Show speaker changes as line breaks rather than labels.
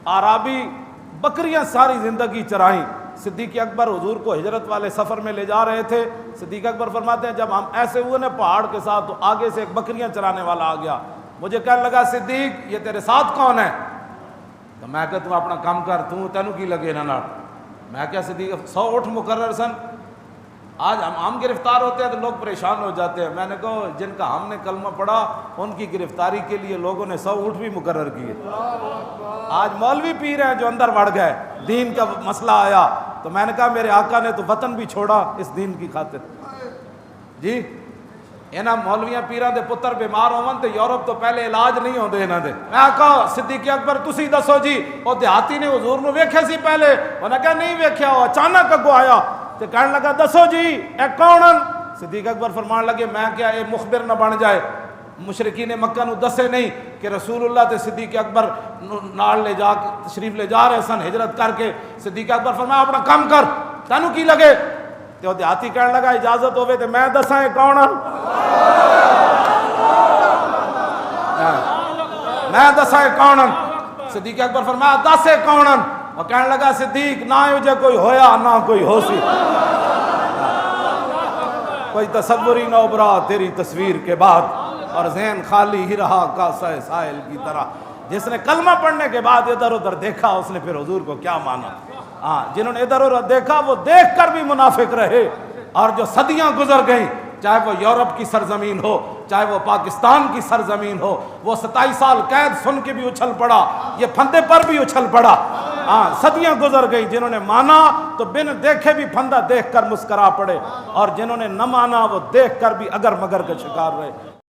آرابی بکریاں ساری زندگی چرائیں. صدیق اکبر حضور کو ہجرت والے سفر میں لے جا رہے تھے. صدیق اکبر فرماتے ہیں جب ہم ایسے ہوئے نا پہاڑ کے ساتھ تو آگے سے ایک بکریاں چرانے والا آ گیا. مجھے کہنے لگا صدیق یہ تیرے ساتھ کون ہے؟ تو میں کہ تو اپنا کام کر, تینوں کی لگے نا. میں کیا صدیق 100 اٹھ مقرر سن. آج ہم گرفتار ہوتے ہیں تو لوگ پریشان ہو جاتے ہیں. میں نے کہا جن کا ہم نے کلمہ پڑھا ان کی گرفتاری کے لیے لوگوں نے 100 اٹھ بھی مقرر کیے. آج مولوی پیر ہیں جو اندر بڑھ گئے, دین کا مسئلہ آیا تو میں نے کہا میرے آقا نے تو وطن بھی چھوڑا اس دین کی خاطر. جی انہاں مولویاں پیراں دے پتر بیمار ہون تے یورپ تو پہلے علاج نہیں ہوندے انہاں دے. میں کہا صدیق اکبر تسی دسو جی او دیہاتی نے حضور نو ویکھیا سی پہلے؟ انہاں کہا نہیں ویکھیا, او اچانک اگوں آیا تے کہنے لگا دسو جی اے کون ہن؟ صدیق اکبر فرمان لگے میں کیا اے مخبر نہ بن جائے. مشرکین مکہ نو دسے نہیں کہ رسول اللہ تے صدیق اکبر نال لے جا تشریف لے جا رہے سن ہجرت کر کے. صدیق اکبر فرمایا اپنا کام کر, تینوں کی لگے؟ تے دیہاتی کہنے لگا اجازت ہوے تے میں دساں اے کون ہن؟ میں دساں اے کون ہن؟ صدیق اکبر فرمایا دس اے کون ہن؟ اور کہنے لگا صدیق نہ جو کوئی ہویا نہ کوئی ہو سی, کوئی تصور ہی نہ ابھرا تیری تصویر کے بعد, اور ذہن خالی ہی رہا کاسہ سائل کی طرح. جس نے کلمہ پڑھنے کے بعد ادھر ادھر دیکھا اس نے پھر حضور کو کیا مانا. ہاں جنہوں نے ادھر ادھر دیکھا وہ دیکھ کر بھی منافق رہے, اور جو صدیاں گزر گئیں چاہے وہ یورپ کی سرزمین ہو چاہے وہ پاکستان کی سرزمین ہو, وہ 27 سال قید سن کے بھی اچھل پڑا, یہ پھندے پر بھی اچھل پڑا. ہاں صدیاں گزر گئی, جنہوں نے مانا تو بن دیکھے بھی پھندا دیکھ کر مسکرا پڑے, اور جنہوں نے نہ مانا وہ دیکھ کر بھی اگر مگر کا شکار رہے.